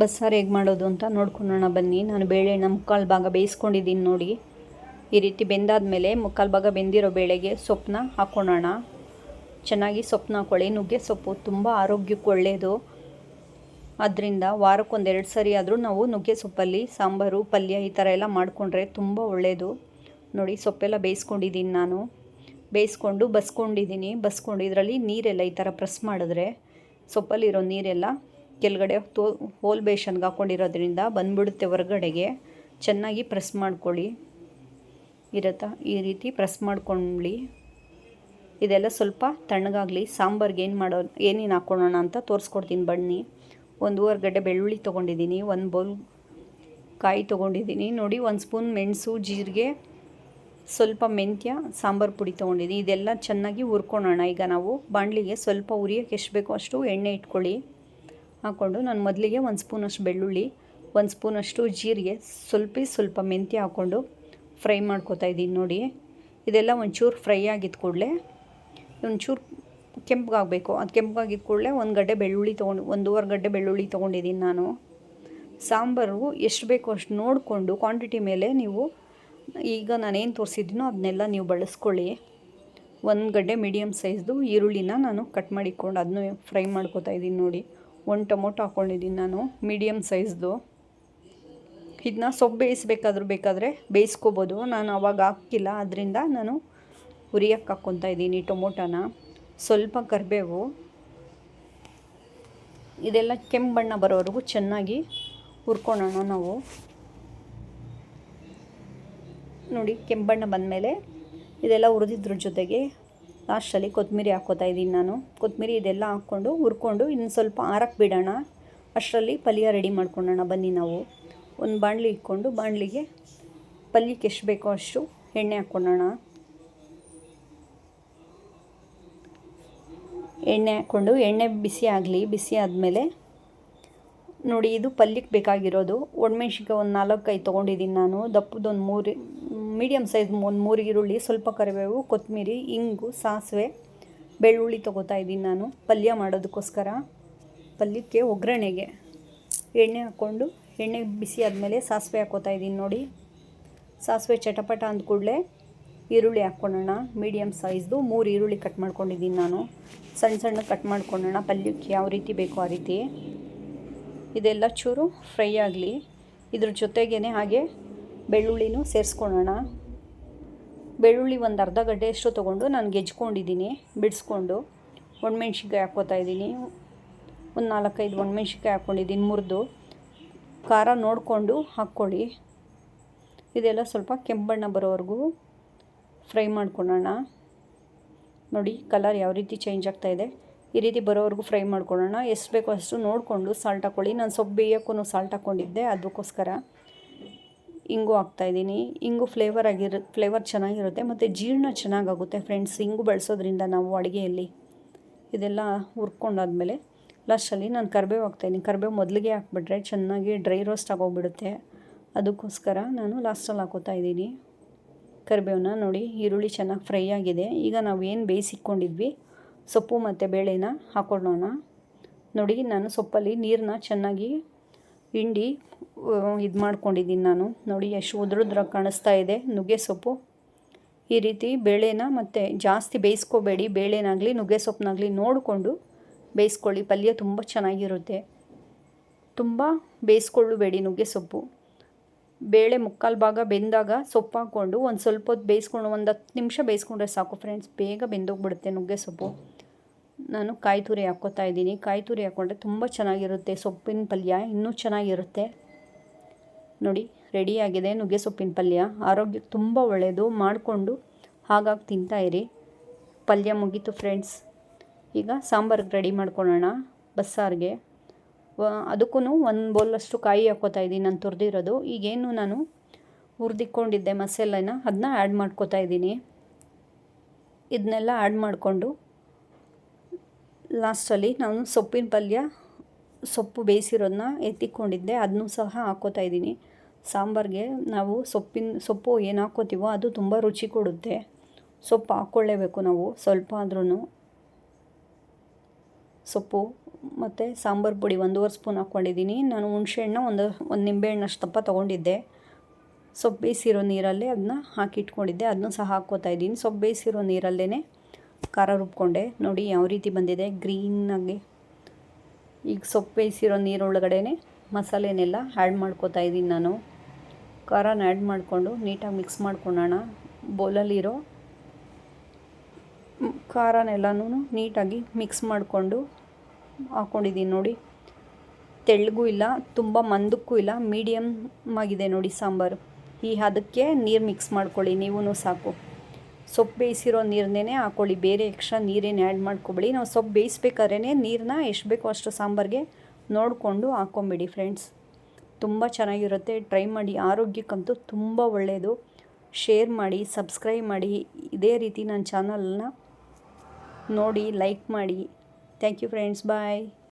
ಬಸ್ಸಾರು ಹೇಗೆ ಮಾಡೋದು ಅಂತ ನೋಡ್ಕೊಳ್ಳೋಣ ಬನ್ನಿ. ನಾನು ಬೇಳೆನ ಮುಕ್ಕಾಲು ಭಾಗ ಬೇಯಿಸ್ಕೊಂಡಿದ್ದೀನಿ ನೋಡಿ. ಈ ರೀತಿ ಬೆಂದಾದಮೇಲೆ ಮುಕ್ಕಾಲು ಭಾಗ ಬೆಂದಿರೋ ಬೇಳೆಗೆ ಸೊಪ್ಪನ್ನ ಹಾಕ್ಕೊಳ್ಳೋಣ. ಚೆನ್ನಾಗಿ ಸೊಪ್ಪನ್ನ ಹಾಕ್ಕೊಳ್ಳಿ. ನುಗ್ಗೆ ಸೊಪ್ಪು ತುಂಬ ಆರೋಗ್ಯಕ್ಕೆ ಒಳ್ಳೆಯದು. ಅದರಿಂದ ವಾರಕ್ಕೊಂದೆರಡು ಸರಿ ಆದರೂ ನಾವು ನುಗ್ಗೆ ಸೊಪ್ಪಲ್ಲಿ ಸಾಂಬಾರು ಪಲ್ಯ ಈ ಥರ ಎಲ್ಲ ಮಾಡಿಕೊಂಡ್ರೆ ತುಂಬ ಒಳ್ಳೆಯದು. ನೋಡಿ ಸೊಪ್ಪೆಲ್ಲ ಬೇಯಿಸ್ಕೊಂಡಿದ್ದೀನಿ ನಾನು. ಬೇಯಿಸ್ಕೊಂಡು ಬಸ್ಕೊಂಡು ಇದರಲ್ಲಿ ನೀರೆಲ್ಲ ಈ ಥರ ಪ್ರೆಸ್ ಮಾಡಿದ್ರೆ ಸೊಪ್ಪಲ್ಲಿರೋ ನೀರೆಲ್ಲ ಕೆಳಗಡೆ ಹೋಲ್ ಬೇಷನ್ಗೆ ಹಾಕ್ಕೊಂಡಿರೋದ್ರಿಂದ ಬಂದ್ಬಿಡುತ್ತೆ ಹೊರಗಡೆಗೆ. ಚೆನ್ನಾಗಿ ಪ್ರೆಸ್ ಮಾಡ್ಕೊಳ್ಳಿ. ಈ ರೀತಿ ಪ್ರೆಸ್ ಮಾಡ್ಕೊಳ್ಳಿ. ಇದೆಲ್ಲ ಸ್ವಲ್ಪ ತಣ್ಣಗಾಗಲಿ. ಸಾಂಬಾರ್ಗೆ ಏನೇನು ಹಾಕ್ಕೊಳ್ಳೋಣ ಅಂತ ತೋರಿಸ್ಕೊಡ್ತೀನಿ ಬನ್ನಿ. 1 ಗಡ್ಡೆ ಬೆಳ್ಳುಳ್ಳಿ ತೊಗೊಂಡಿದ್ದೀನಿ, 1 ಬೌಲ್ ಕಾಯಿ ತೊಗೊಂಡಿದ್ದೀನಿ ನೋಡಿ, 1 ಸ್ಪೂನ್ ಮೆಣಸು, ಜೀರಿಗೆ, ಸ್ವಲ್ಪ ಮೆಂತ್ಯ, ಸಾಂಬಾರು ಪುಡಿ ತೊಗೊಂಡಿದ್ದೀನಿ. ಇದೆಲ್ಲ ಚೆನ್ನಾಗಿ ಹುರ್ಕೊಳ್ಳೋಣ. ಈಗ ನಾವು ಬಾಣಲಿಗೆ ಸ್ವಲ್ಪ ಉರಿಯೋಕ್ಕೆ ಎಷ್ಟು ಬೇಕೋ ಅಷ್ಟು ಎಣ್ಣೆ ಇಟ್ಕೊಳ್ಳಿ. ಹಾಕ್ಕೊಂಡು ನಾನು ಮೊದಲಿಗೆ 1 ಸ್ಪೂನಷ್ಟು ಬೆಳ್ಳುಳ್ಳಿ, 1 ಸ್ಪೂನಷ್ಟು ಜೀರಿಗೆ, ಸ್ವಲ್ಪ ಮೆಂತ್ಯ ಹಾಕ್ಕೊಂಡು ಫ್ರೈ ಮಾಡ್ಕೊತಾ ಇದ್ದೀನಿ ನೋಡಿ. ಇದೆಲ್ಲ ಒಂಚೂರು ಫ್ರೈ ಆಗಿದ್ದ ಕೂಡಲೇ ಒಂಚೂರು ಕೆಂಪಗಾಗಬೇಕು. ಅದು ಕೆಂಪಗಾಗಿದ್ದ ಕೂಡಲೇ 1 ಗಡ್ಡೆ ಬೆಳ್ಳುಳ್ಳಿ 1.5 ಗಡ್ಡೆ ಬೆಳ್ಳುಳ್ಳಿ ತೊಗೊಂಡಿದ್ದೀನಿ ನಾನು. ಸಾಂಬಾರು ಎಷ್ಟು ಬೇಕೋ ಅಷ್ಟು ನೋಡಿಕೊಂಡು ಕ್ವಾಂಟಿಟಿ ಮೇಲೆ ನೀವು ಈಗ ನಾನೇನು ತೋರಿಸಿದ್ದೀನೋ ಅದನ್ನೆಲ್ಲ ನೀವು ಬಳಸ್ಕೊಳ್ಳಿ. 1 ಗಡ್ಡೆ ಮೀಡಿಯಮ್ ಸೈಜ್ದು ಈರುಳ್ಳಿನ ನಾನು ಕಟ್ ಮಾಡಿಕೊಂಡು ಅದನ್ನು ಫ್ರೈ ಮಾಡ್ಕೊತಾ ಇದ್ದೀನಿ ನೋಡಿ. 1 ಟೊಮೊಟೊ ಹಾಕ್ಕೊಂಡಿದ್ದೀನಿ ನಾನು ಮೀಡಿಯಮ್ ಸೈಜ್ದು. ಇದನ್ನ ಸೊಪ್ಪು ಬೇಕಾದರೆ ಬೇಯಿಸ್ಕೋಬೋದು. ನಾನು ಅವಾಗ ಹಾಕಿಲ್ಲ, ಅದರಿಂದ ನಾನು ಹುರಿಯೋಕ್ಕೆ ಹಾಕ್ಕೊತಾ ಇದ್ದೀನಿ ಟೊಮೊಟೊನ. ಸ್ವಲ್ಪ ಕರಿಬೇವು. ಇದೆಲ್ಲ ಕೆಂಪು ಬಣ್ಣ ಬರೋವರೆಗೂ ಚೆನ್ನಾಗಿ ಹುರ್ಕೊಳ್ಳೋಣ ನಾವು. ನೋಡಿ ಕೆಂಪು ಬಣ್ಣ ಬಂದಮೇಲೆ ಇದೆಲ್ಲ ಹುರಿದಿದ್ರ ಜೊತೆಗೆ ಲಾಸ್ಟಲ್ಲಿ ಕೊತ್ತಂಬರಿ ಹಾಕ್ಕೊತಾ ಇದ್ದೀನಿ ನಾನು. ಕೊತ್ತಂಬರಿ ಇದೆಲ್ಲ ಹಾಕ್ಕೊಂಡು ಹುರ್ಕೊಂಡು ಇನ್ನು ಸ್ವಲ್ಪ ಆರಕ್ಕೆ ಬಿಡೋಣ. ಅಷ್ಟರಲ್ಲಿ ಪಲ್ಯ ರೆಡಿ ಮಾಡ್ಕೊಳ್ಳೋಣ ಬನ್ನಿ. ನಾವು ಒಂದು ಬಾಣಲಿ ಇಟ್ಕೊಂಡು ಬಾಣಲಿಗೆ ಪಲ್ಯಕ್ಕೆ ಎಷ್ಟು ಬೇಕೋ ಅಷ್ಟು ಎಣ್ಣೆ ಹಾಕ್ಕೊಳ್ಳೋಣ. ಎಣ್ಣೆ ಹಾಕ್ಕೊಂಡು ಎಣ್ಣೆ ಬಿಸಿ ಆಗಲಿ. ಬಿಸಿ ಆದಮೇಲೆ ನೋಡಿ, ಇದು ಪಲ್ಯಕ್ಕೆ ಬೇಕಾಗಿರೋದು ಒಣಮೆಣ್ಸಿನ್ಕಾಯಿ ಒಂದು 4-5 ತೊಗೊಂಡಿದ್ದೀನಿ ನಾನು. ದಪ್ಪದೊಂದು 3 ಮೀಡಿಯಮ್ ಸೈಜ್ 3 ಈರುಳ್ಳಿ, ಸ್ವಲ್ಪ ಕರಿಬೇವು, ಕೊತ್ತಂಬರಿ, ಇಂಗು, ಸಾಸಿವೆ, ಬೆಳ್ಳುಳ್ಳಿ ತೊಗೋತಾ ಇದ್ದೀನಿ ನಾನು ಪಲ್ಯ ಮಾಡೋದಕ್ಕೋಸ್ಕರ. ಪಲ್ಯಕ್ಕೆ ಒಗ್ಗರಣೆಗೆ ಎಣ್ಣೆ ಹಾಕ್ಕೊಂಡು ಎಣ್ಣೆ ಬಿಸಿ ಆದಮೇಲೆ ಸಾಸಿವೆ ಹಾಕ್ಕೋತಾ ಇದ್ದೀನಿ ನೋಡಿ. ಸಾಸಿವೆ ಚಟಪಟ ಅಂದ ಕೂಡಲೇ ಈರುಳ್ಳಿ ಹಾಕ್ಕೊಳ್ಳೋಣ. ಮೀಡಿಯಮ್ ಸೈಜ್ದು 3 ಈರುಳ್ಳಿ ಕಟ್ ಮಾಡ್ಕೊಂಡಿದ್ದೀನಿ ನಾನು. ಸಣ್ಣ ಕಟ್ ಮಾಡ್ಕೊಳ್ಳೋಣ ಪಲ್ಯಕ್ಕೆ ಯಾವ ರೀತಿ ಬೇಕೋ ಆ ರೀತಿ. ಇದೆಲ್ಲ ಚೂರು ಫ್ರೈ ಆಗಲಿ. ಇದ್ರ ಜೊತೆಗೇ ಹಾಗೆ ಬೆಳ್ಳುಳ್ಳಿನೂ ಸೇರಿಸ್ಕೊಳ್ಳೋಣ. ಬೆಳ್ಳುಳ್ಳಿ ಒಂದು ಅರ್ಧ ಗಡ್ಡೆಯಷ್ಟು ತೊಗೊಂಡು ನಾನು ಗೆಜ್ಕೊಂಡಿದ್ದೀನಿ ಬಿಡಿಸ್ಕೊಂಡು. ಒಣಮೆಣ್ಸಿನ್ಕಾಯಿ ಹಾಕ್ಕೋತಾ ಇದ್ದೀನಿ. ಒಂದು 4-5 ಒಣಮೆಣ್ಸಿನ್ಕಾಯಿ ಹಾಕ್ಕೊಂಡಿದ್ದೀನಿ ಮುರಿದು. ಖಾರ ನೋಡಿಕೊಂಡು ಹಾಕ್ಕೊಳ್ಳಿ. ಇದೆಲ್ಲ ಸ್ವಲ್ಪ ಕೆಂಪು ಬಣ್ಣ ಬರೋವರೆಗೂ ಫ್ರೈ ಮಾಡ್ಕೊಳ್ಳೋಣ. ನೋಡಿ ಕಲರ್ ಯಾವ ರೀತಿ ಚೇಂಜ್ ಆಗ್ತಾಯಿದೆ. ಈ ರೀತಿ ಬರೋವರೆಗೂ ಫ್ರೈ ಮಾಡ್ಕೊಳ್ಳೋಣ. ಎಷ್ಟು ಬೇಕೋ ಅಷ್ಟು ನೋಡಿಕೊಂಡು ಸಾಲ್ಟ್ ಹಾಕ್ಕೊಳ್ಳಿ. ನಾನು ಸೊಪ್ಪು ಬೇಯೋಕ್ಕೂ ಸಾಲ್ಟ್ ಹಾಕ್ಕೊಂಡಿದ್ದೆ, ಅದಕ್ಕೋಸ್ಕರ ಇಂಗು ಹಾಕ್ತಾಯಿದ್ದೀನಿ. ಇಂಗು ಫ್ಲೇವರ್ ಚೆನ್ನಾಗಿರುತ್ತೆ ಮತ್ತು ಜೀರ್ಣ ಚೆನ್ನಾಗಾಗುತ್ತೆ ಫ್ರೆಂಡ್ಸ್. ಇಂಗು ಬಳಸೋದ್ರಿಂದ ನಾವು ಅಡುಗೆಯಲ್ಲಿ. ಇದೆಲ್ಲ ಹುರ್ಕೊಂಡಾದ್ಮೇಲೆ ಲಾಸ್ಟಲ್ಲಿ ನಾನು ಕರಿಬೇವು ಹಾಕ್ತಾಯಿದ್ದೀನಿ. ಕರಿಬೇವು ಮೊದಲಿಗೆ ಹಾಕ್ಬಿಟ್ರೆ ಚೆನ್ನಾಗಿ ಡ್ರೈ ರೋಸ್ಟ್ ಆಗೋಗ್ಬಿಡುತ್ತೆ. ಅದಕ್ಕೋಸ್ಕರ ನಾನು ಲಾಸ್ಟಲ್ಲಿ ಹಾಕ್ಕೋತಾ ಇದ್ದೀನಿ ಕರಿಬೇವನ್ನ. ನೋಡಿ ಈರುಳ್ಳಿ ಚೆನ್ನಾಗಿ ಫ್ರೈ ಆಗಿದೆ. ಈಗ ನಾವು ಏನು ಬೇಯಿಸಿಟ್ಕೊಂಡಿದ್ವಿ ಸೊಪ್ಪು ಮತ್ತು ಬೇಳೆನ ಹಾಕ್ಕೊಳ್ಳೋಣ. ನೋಡಿ ನಾನು ಸೊಪ್ಪಲ್ಲಿ ನೀರನ್ನ ಚೆನ್ನಾಗಿ ಹಿಂಡಿ ಇದು ಮಾಡ್ಕೊಂಡಿದ್ದೀನಿ ನಾನು. ನೋಡಿ ಎಷ್ಟು ಉದ್ರುದ್ರಾಗಿ ಕಾಣಿಸ್ತಾ ಇದೆ ನುಗ್ಗೆ ಸೊಪ್ಪು. ಈ ರೀತಿ ಬೇಳೆನ ಮತ್ತು ಜಾಸ್ತಿ ಬೇಯಿಸ್ಕೋಬೇಡಿ. ಬೇಳೆನಾಗಲಿ ನುಗ್ಗೆ ಸೊಪ್ಪನ್ನಾಗಲಿ ನೋಡಿಕೊಂಡು ಬೇಯಿಸ್ಕೊಳ್ಳಿ. ಪಲ್ಯ ತುಂಬ ಚೆನ್ನಾಗಿರುತ್ತೆ. ತುಂಬ ಬೇಯಿಸ್ಕೊಳ್ಳಬೇಡಿ ನುಗ್ಗೆ ಸೊಪ್ಪು. ಬೇಳೆ ಮುಕ್ಕಾಲು ಭಾಗ ಬೆಂದಾಗ ಸೊಪ್ಪು ಹಾಕ್ಕೊಂಡು ಒಂದು ಸ್ವಲ್ಪ ಹೊತ್ತು ಬೇಯಿಸ್ಕೊಂಡು ಒಂದು 10 ನಿಮಿಷ ಬೇಯಿಸ್ಕೊಂಡ್ರೆ ಸಾಕು ಫ್ರೆಂಡ್ಸ್. ಬೇಗ ಬೆಂದೋಗ್ಬಿಡುತ್ತೆ ನುಗ್ಗೆ ಸೊಪ್ಪು. ನಾನು ಕಾಯಿ ತುರಿ ಹಾಕ್ಕೋತಾ ಇದ್ದೀನಿ. ಕಾಯಿ ತುರಿ ಹಾಕ್ಕೊಂಡ್ರೆ ತುಂಬ ಚೆನ್ನಾಗಿರುತ್ತೆ. ಸೊಪ್ಪಿನ ಪಲ್ಯ ಇನ್ನೂ ಚೆನ್ನಾಗಿರುತ್ತೆ. ನೋಡಿ ರೆಡಿಯಾಗಿದೆ ನುಗ್ಗೆ ಸೊಪ್ಪಿನ ಪಲ್ಯ. ಆರೋಗ್ಯಕ್ಕೆ ತುಂಬ ಒಳ್ಳೆಯದು. ಮಾಡಿಕೊಂಡು ಹಾಗಾಗಿ ತಿಂತಾಯಿರಿ. ಪಲ್ಯ ಮುಗೀತು ಫ್ರೆಂಡ್ಸ್. ಈಗ ಸಾಂಬಾರಿಗೆ ರೆಡಿ ಮಾಡ್ಕೊಳ್ಳೋಣ ಬಸ್ಸಾರಿಗೆ. ಅದಕ್ಕೂ 1 ಬೌಲಷ್ಟು ಕಾಯಿ ಹಾಕ್ಕೋತಾ ಇದ್ದೀನಿ ನಾನು ತುರಿದಿರೋದು. ಈಗೇನು ನಾನು ಹುರಿದಿಕ್ಕೊಂಡಿದ್ದೆ ಮಸಾಲೆನ ಅದನ್ನ ಆ್ಯಡ್ ಮಾಡ್ಕೋತಾ ಇದ್ದೀನಿ. ಇದನ್ನೆಲ್ಲ ಆ್ಯಡ್ ಮಾಡಿಕೊಂಡು ಲಾಸ್ಟಲ್ಲಿ ನಾನು ಸೊಪ್ಪಿನ ಪಲ್ಯ ಸೊಪ್ಪು ಬೇಯಿಸಿರೋದನ್ನ ಎತ್ತಿಕೊಂಡಿದ್ದೆ ಅದನ್ನೂ ಸಹ ಹಾಕ್ಕೋತಾ ಇದ್ದೀನಿ. ಸಾಂಬಾರಿಗೆ ನಾವು ಸೊಪ್ಪು ಏನು ಹಾಕ್ಕೋತೀವೋ ಅದು ತುಂಬ ರುಚಿ ಕೊಡುತ್ತೆ. ಸೊಪ್ಪು ಹಾಕ್ಕೊಳ್ಳೇಬೇಕು ನಾವು ಸ್ವಲ್ಪ ಆದ್ರೂ. ಸೊಪ್ಪು ಮತ್ತು ಸಾಂಬಾರು ಪುಡಿ 1.5 ಸ್ಪೂನ್ ಹಾಕ್ಕೊಂಡಿದ್ದೀನಿ. ನಾನು ಹುಣಸೆಹಣ್ಣು ಒಂದು ನಿಂಬೆಹಣ್ಣಷ್ಟು ದಪ್ಪ ತೊಗೊಂಡಿದ್ದೆ. ಸೊಪ್ಪು ಬೇಯಿಸಿರೋ ನೀರಲ್ಲೇ ಅದನ್ನ ಹಾಕಿಟ್ಕೊಂಡಿದ್ದೆ, ಅದನ್ನು ಸಹ ಹಾಕ್ಕೋತಾ ಇದ್ದೀನಿ. ಸೊಪ್ಪು ಬೇಯಿಸಿರೋ ನೀರಲ್ಲೇ ಖಾರ ರುಬ್ಕೊಂಡೆ. ನೋಡಿ ಯಾವ ರೀತಿ ಬಂದಿದೆ ಗ್ರೀನಾಗಿ. ಈಗ ಸೊಪ್ಪು ಬೇಯಿಸಿರೋ ನೀರೊಳಗಡೆ ಮಸಾಲೆನೆಲ್ಲ ಆ್ಯಡ್ ಮಾಡ್ಕೋತಾ ಇದ್ದೀನಿ ನಾನು. ಖಾರನ ಆ್ಯಡ್ ಮಾಡಿಕೊಂಡು ನೀಟಾಗಿ ಮಿಕ್ಸ್ ಮಾಡ್ಕೊಳ್ಳೋಣ. ಬೌಲಲ್ಲಿರೋ ಖಾರನೆಲ್ಲನೂ ನೀಟಾಗಿ ಮಿಕ್ಸ್ ಮಾಡಿಕೊಂಡು ಹಾಕ್ಕೊಂಡಿದ್ದೀನಿ. ನೋಡಿ, ತೆಳ್ಳಗೂ ಇಲ್ಲ, ತುಂಬ ಮಂದಕ್ಕೂ ಇಲ್ಲ, ಮೀಡಿಯಮ್ ಆಗಿದೆ ನೋಡಿ ಸಾಂಬಾರು. ಅದಕ್ಕೆ ನೀರು ಮಿಕ್ಸ್ ಮಾಡ್ಕೊಳ್ಳಿ ನೀವೂ ಸಾಕು. ಸೊಪ್ಪು ಬೇಯಿಸಿರೋ ನೀರನ್ನೇ ಹಾಕ್ಕೊಳ್ಳಿ, ಬೇರೆ ಎಕ್ಸ್ಟ್ರಾ ನೀರೇನು ಆ್ಯಡ್ ಮಾಡ್ಕೊಬೇಡಿ. ನಾವು ಸೊಪ್ಪು ಬೇಯಿಸ್ಬೇಕಾದ್ರೇ ನೀರನ್ನ ಎಷ್ಟು ಬೇಕೋ ಅಷ್ಟು ಸಾಂಬಾರಿಗೆ ನೋಡಿಕೊಂಡು ಹಾಕ್ಕೊಂಬಿಡಿ ಫ್ರೆಂಡ್ಸ್. ತುಂಬ ಚೆನ್ನಾಗಿರುತ್ತೆ, ಟ್ರೈ ಮಾಡಿ. ಆರೋಗ್ಯಕ್ಕಂತೂ ತುಂಬ ಒಳ್ಳೆಯದು. ಶೇರ್ ಮಾಡಿ, ಸಬ್ಸ್ಕ್ರೈಬ್ ಮಾಡಿ. ಇದೇ ರೀತಿ ನನ್ನ ಚಾನಲ್ನ ನೋಡಿ, ಲೈಕ್ ಮಾಡಿ. Thank you friends, bye.